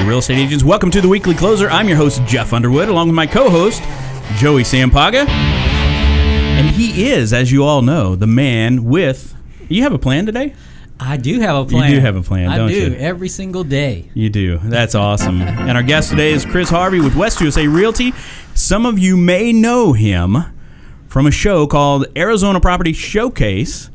Hey, real estate agents, welcome to the Weekly Closer. I'm your host, Jeff Underwood, along with my co-host, Joey Sampaga. And he is, as you all know, the man with... You have a plan today? I do have a plan. You do have a plan, don't you? I do, every single day. You do. That's awesome. And our guest today is Chris Harvey with West USA Realty. Some of you may know him from a show called Arizona Property Showcase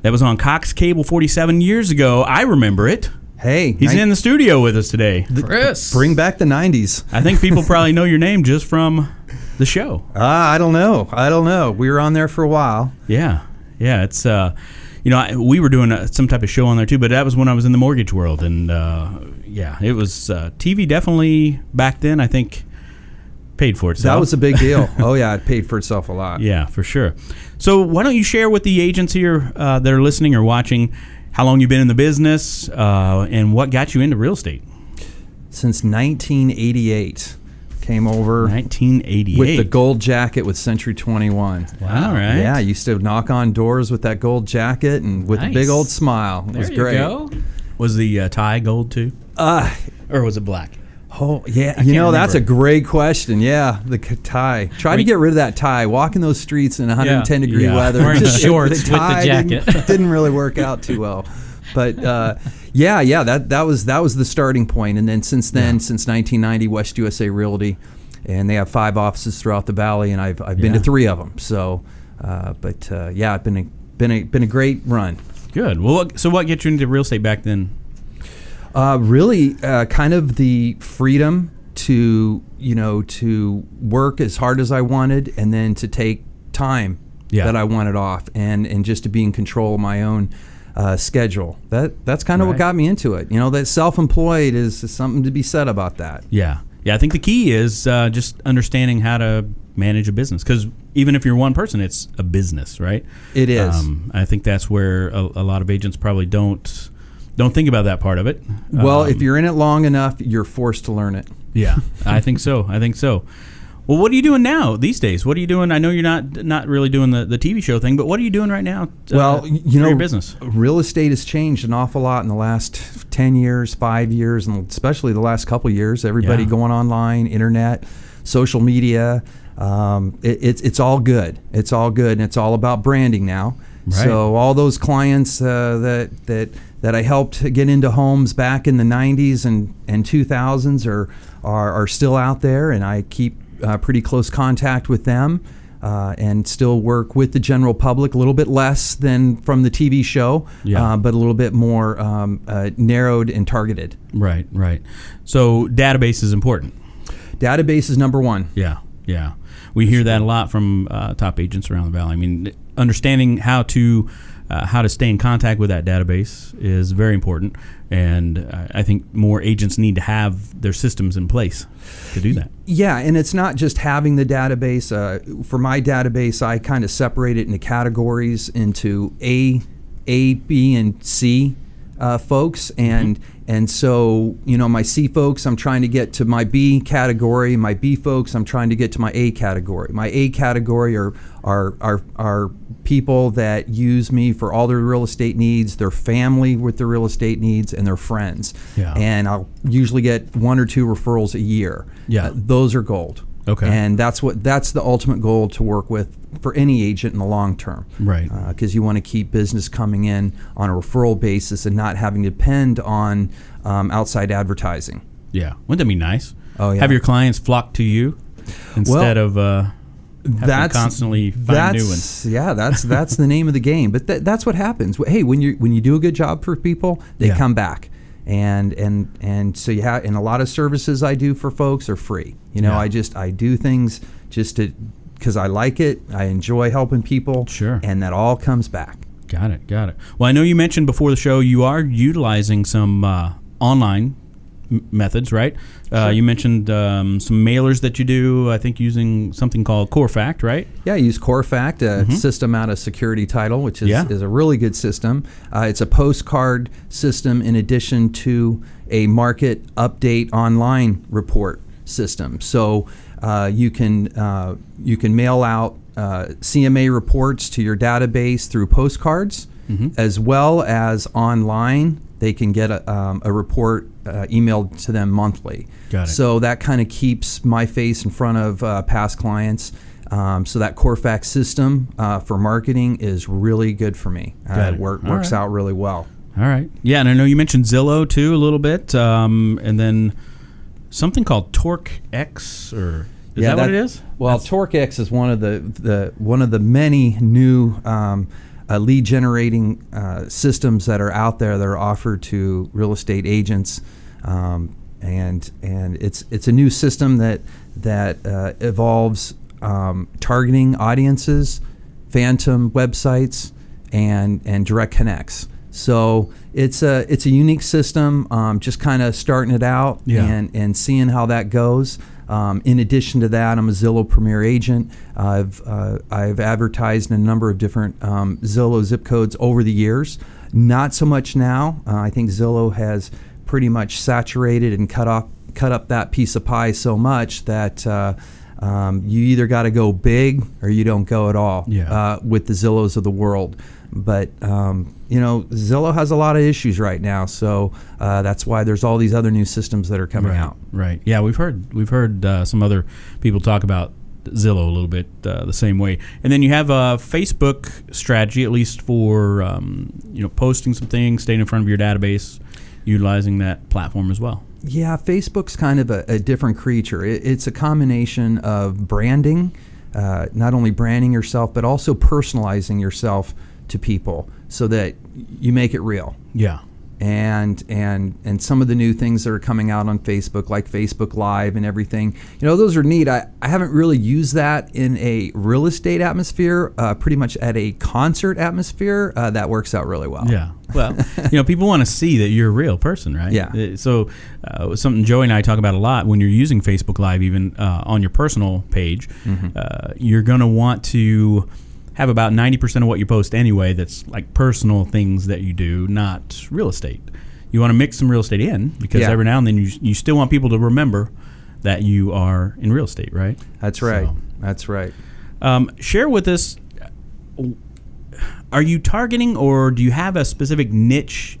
that was on Cox Cable 47 years ago. I remember it. Hey. He's in the studio with us today. Chris. Bring back the 90s. I think people probably know your name just from the show. I don't know. We were on there for a while. Yeah. It's, we were doing some type of show on there too, but that was when I was in the mortgage world. And, it was TV definitely back then, I think, paid for itself. That was a big deal. Oh, yeah, it paid for itself a lot. Yeah, for sure. So why don't you share with the agents here that are listening or watching how long you've been in the business and what got you into real estate? Since 1988. Came over 1988 with the gold jacket with Century 21. Wow, all right. Yeah, I used to knock on doors with that gold jacket and with a big old smile. It was great. Go. Was the tie gold too? Or was it black? Oh, yeah. remember. That's a great question. Yeah, the tie. Try to get rid of that tie. Walking those streets in 110-degree weather. Wearing shorts with the jacket. Didn't really work out too well. But, that was the starting point. And then since 1990, West USA Realty. And they have 5 offices throughout the valley, and I've been to 3 of them. So, it's been a great run. Good. Well, so what gets you into real estate back then? Really, kind of the freedom to work as hard as I wanted, and then to take time that I wanted off, and just to be in control of my own schedule. That's kind of what got me into it. That self-employed is something to be said about that. Yeah. I think the key is just understanding how to manage a business, because even if you're one person, it's a business, right? It is. I think that's where a lot of agents probably don't think about that part of it. Well, if you're in it long enough, you're forced to learn it. Yeah, I think so. Well, what are you doing now these days? What are you doing? I know you're not really doing the TV show thing, but what are you doing right now for your business? Real estate has changed an awful lot in the last 10 years, 5 years, and especially the last couple of years. Everybody going online, internet, social media. It's all good. It's all good, and it's all about branding now. Right. So all those clients that I helped get into homes back in the 90s and 2000s are still out there, and I keep pretty close contact with them, and still work with the general public, a little bit less than from the TV show, but a little bit more narrowed and targeted. Right. So database is important. Database is number one. Yeah. We hear that a lot from top agents around the valley. I mean, understanding how to stay in contact with that database is very important, and I think more agents need to have their systems in place to do that. Yeah, and it's not just having the database. For my database, I kind of separate it into categories, into A, B, and C folks, and so my C folks, I'm trying to get to my B category. My B folks, I'm trying to get to my A category. My A category are people that use me for all their real estate needs, their family with their real estate needs, and their friends. Yeah. And I'll usually get 1 or 2 referrals a year. Yeah. Those are gold. Okay. And that's the ultimate goal to work with for any agent in the long term. Right. Because you want to keep business coming in on a referral basis and not having to depend on outside advertising. Yeah. Wouldn't that be nice? Oh, yeah. Have your clients flock to you instead of constantly find new ones. Yeah, that's the name of the game. But that's what happens. Hey, when you do a good job for people, they come back. And so you have, and a lot of services I do for folks are free. I do things just because I like it. I enjoy helping people. Sure. And that all comes back. Got it. Well, I know you mentioned before the show you are utilizing some online methods, right? Sure. You mentioned some mailers that you do, I think using something called CoreFact, right? Yeah, I use CoreFact, a system out of Security Title, which is a really good system. It's a postcard system in addition to a market update online report system. So you can mail out CMA reports to your database through postcards, as well as online. They can get a report emailed to them monthly. Got it. So that kind of keeps my face in front of past clients. So that Corfax system for marketing is really good for me. It works out really well. All right. Yeah, and I know you mentioned Zillow too a little bit, and then something called Torque X, or is that what it is? Well, Torque X is one of the many new lead generating systems that are out there that are offered to real estate agents, and it's a new system that evolves targeting audiences, phantom websites, and direct connects. So it's a unique system. Just kind of starting it out and seeing how that goes. In addition to that, I'm a Zillow Premier agent. I've advertised in a number of different Zillow zip codes over the years. Not so much now. I think Zillow has pretty much saturated and cut up that piece of pie so much that you either got to go big or you don't go at all with the Zillows of the world. But Zillow has a lot of issues right now, so that's why there's all these other new systems that are coming out. Right. Yeah, we've heard some other people talk about Zillow a little bit the same way. And then you have a Facebook strategy, at least for posting some things, staying in front of your database, utilizing that platform as well. Yeah, Facebook's kind of a different creature. It's a combination of branding, not only branding yourself, but also personalizing yourself to people so that you make it real. Yeah. And some of the new things that are coming out on Facebook, like Facebook Live and everything, those are neat. I haven't really used that in a real estate atmosphere, pretty much at a concert atmosphere. That works out really well. Yeah. Well, people want to see that you're a real person, right? Yeah. So something Joey and I talk about a lot when you're using Facebook Live, even on your personal page, you're going to want to have about 90% of what you post anyway that's like personal things that you do, not real estate. You want to mix some real estate in because every now and then you still want people to remember that you are in real estate, right? That's right. That's right. Share with us, are you targeting or do you have a specific niche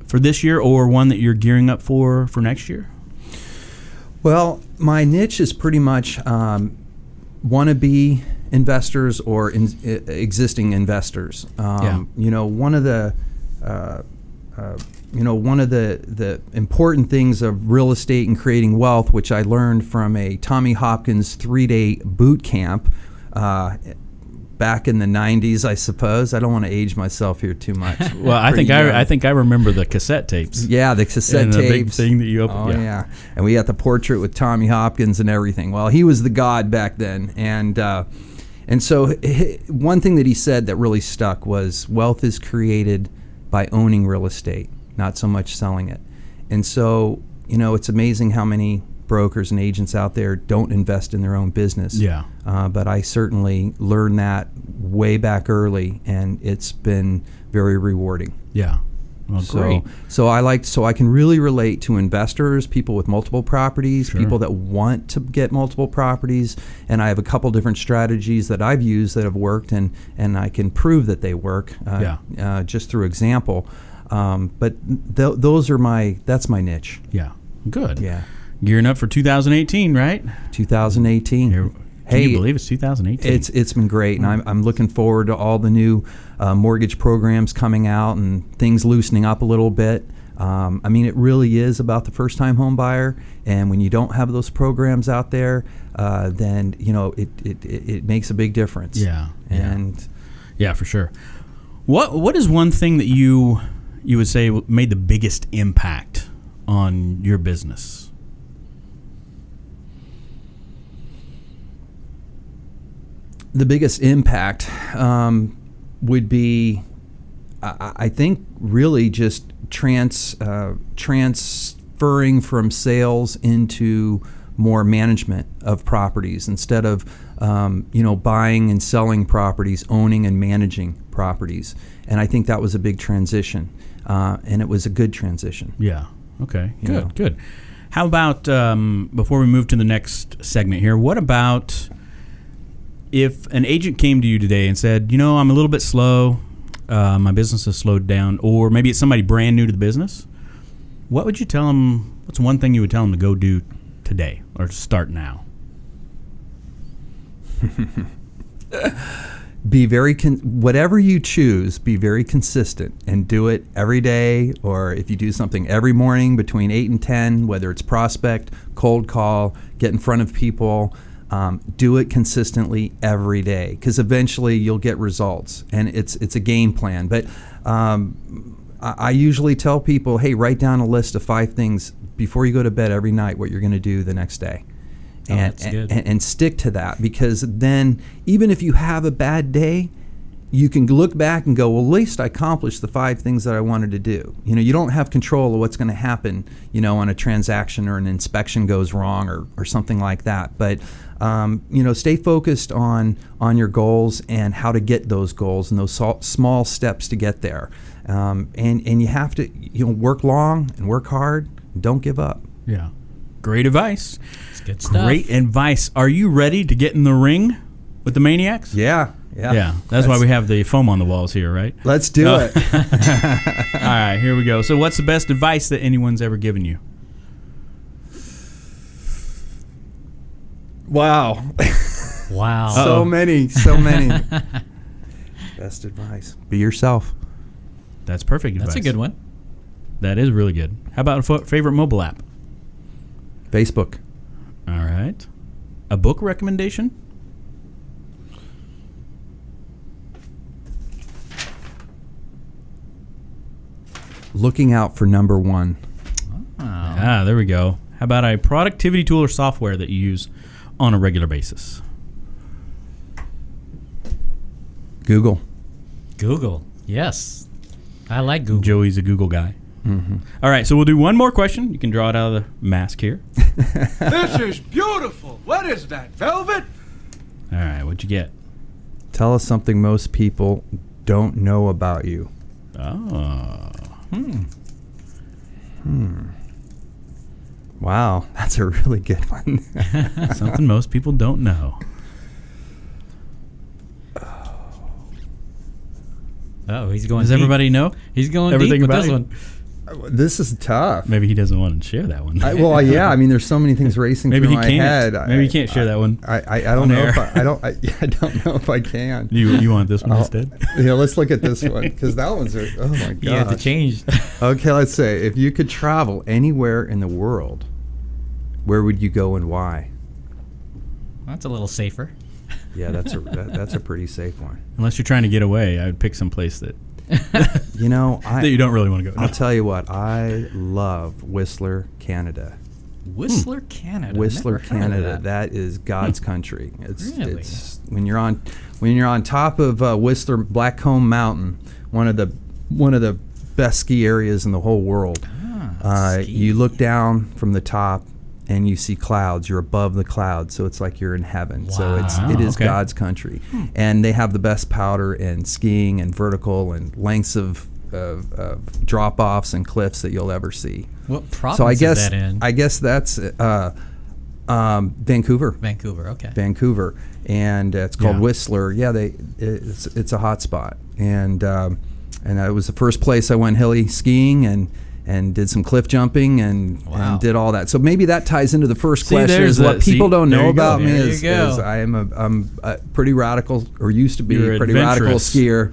for this year or one that you're gearing up for next year? Well, my niche is pretty much wannabe investors or existing investors. One of the important things of real estate and creating wealth, which I learned from a Tommy Hopkins 3-day boot camp back in the 90s, I suppose. I don't want to age myself here too much. Well, I think I remember the cassette tapes. Yeah, the cassette tapes. The big thing that you opened. Oh, yeah. And we got the portrait with Tommy Hopkins and everything. Well, he was the god back then. And so one thing that he said that really stuck was wealth is created by owning real estate, not so much selling it. And so, it's amazing how many brokers and agents out there don't invest in their own business. Yeah. But I certainly learned that way back early, and it's been very rewarding. Yeah. Well, great. So I can really relate to investors, people with multiple properties, Sure. people that want to get multiple properties, and I have a couple different strategies that I've used that have worked, and I can prove that they work just through example. But that's my niche. Yeah. Good. Yeah. Gearing up for 2018, right? 2018. Can you believe it's 2018? It's been great, and I'm looking forward to all the new mortgage programs coming out and things loosening up a little bit. It really is about the first-time home buyer, and when you don't have those programs out there, then it makes a big difference. Yeah, and yeah, for sure. What is one thing that you would say made the biggest impact on your business? The biggest impact would be, I think, really just transferring from sales into more management of properties instead of buying and selling properties, owning and managing properties. And I think that was a big transition, and it was a good transition. Yeah. Okay. Good. How about before we move to the next segment here? What about if an agent came to you today and said, I'm a little bit slow, my business has slowed down, or maybe it's somebody brand new to the business, what would you tell them? What's one thing you would tell them to go do today or start now? Be very whatever you choose, be very consistent and do it every day. Or if you do something every morning between 8 and 10, whether it's prospect, cold call, get in front of people, do it consistently every day, because eventually you'll get results, and it's a game plan. But I usually tell people, hey, write down a list of 5 things before you go to bed every night what you're going to do the next day. And stick to that, because then even if you have a bad day, you can look back and go, well, at least I accomplished the 5 things that I wanted to do. You don't have control of what's going to happen, on a transaction or an inspection goes wrong or something like that. But, stay focused on your goals and how to get those goals and those small steps to get there. And you have to, work long and work hard. Don't give up. Yeah. Great advice. It's good stuff. Great advice. Are you ready to get in the ring with the Maniacs? Yeah. That's why we have the foam on the walls here, right? Let's do it. All right, here we go. So what's the best advice that anyone's ever given you? Wow. Wow. So many. Best advice. Be yourself. That's perfect advice. That's a good one. That is really good. How about a favorite mobile app? Facebook. All right. A book recommendation? Looking out for number 1. There we go. How about a productivity tool or software that you use on a regular basis? Google. Yes. I like Google. Joey's a Google guy. Mm-hmm. All right, so we'll do one more question. You can draw it out of the mask here. This is beautiful. What is that, velvet? All right, what'd you get? Tell us something most people don't know about you. Oh. Wow, that's a really good one. Something most people don't know. Oh, he's going Does deep. everybody know? He's going everything deep with about this it? one. This is tough. Maybe he doesn't want to share that one. There's so many things racing Maybe through he my can't. head. Maybe he can't share that one. I don't know if I don't know if I can. You want this one instead? Yeah, let's look at this one, because that one's oh my god. You have to change. Okay, let's say if you could travel anywhere in the world, where would you go and why? That's a little safer. Yeah, that's a pretty safe one. Unless you're trying to get away, I would pick some place that that you don't really want to go. I'll tell you what, I love Whistler, Canada. Whistler, Canada. Whistler, Never heard of Canada. That is God's country. Really? It's when you're on top of Whistler Blackcomb Mountain, one of the best ski areas in the whole world. You look down from the top and you see clouds. You're above the clouds, so it's like you're in heaven. Wow. So it is God's country, and they have the best powder and skiing and vertical and lengths of drop offs and cliffs that you'll ever see. What province So is that in? I guess that's Vancouver. Vancouver, okay. Vancouver, and it's called Whistler. Yeah, it's a hot spot, and it was the first place I went hilly skiing and did some cliff jumping and did all that. So maybe that ties into the first question. Is what people don't know about me is I'm a pretty radical, or used to be a pretty radical skier.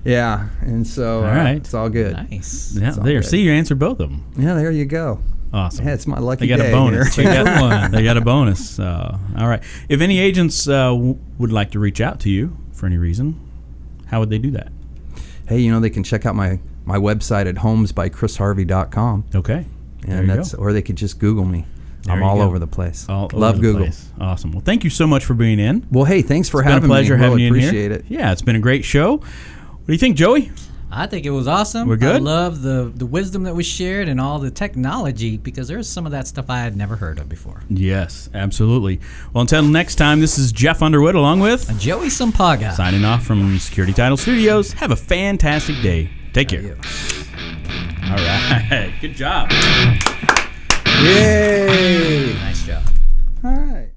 Yeah, and so it's all good. Nice. Yeah, there. See, you answered both of them. Yeah, there you go. Awesome. Yeah, it's my lucky day. They got day a bonus. here. They got a bonus. All right. If any agents would like to reach out to you for any reason, how would they do that? Hey, they can check out my website at homesbychrisharvey.com. Okay. And or they could just Google me. I'm all over the place. Love Google. Awesome. Well, thank you so much for being in. Well, hey, thanks for having me. It's been a pleasure having you in here. Appreciate it. Yeah, it's been a great show. What do you think, Joey? I think it was awesome. We're good? I love the wisdom that was shared and all the technology, because there's some of that stuff I had never heard of before. Yes, absolutely. Well, until next time, this is Jeff Underwood along with Joey Sampaga. Signing off from Security Title Studios. Have a fantastic day. Take care. All right. Good job. Yay. Nice job. All right.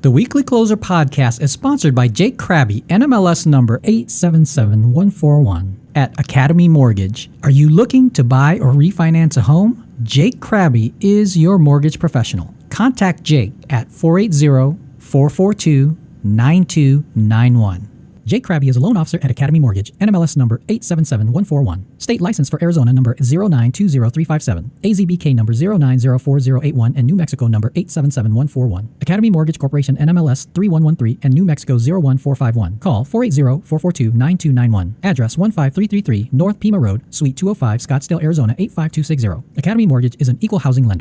The Weekly Closer podcast is sponsored by Jake Krabby, NMLS number 877141 at Academy Mortgage. Are you looking to buy or refinance a home? Jake Krabby is your mortgage professional. Contact Jake at 480-442-9291. Jake Krabby is a loan officer at Academy Mortgage, NMLS number 877141. State license for Arizona number 0920357, AZBK number 0904081, and New Mexico number 877141. Academy Mortgage Corporation, NMLS 3113, and New Mexico 01451. Call 480-442-9291. Address 15333 North Pima Road, Suite 205, Scottsdale, Arizona 85260. Academy Mortgage is an equal housing lender.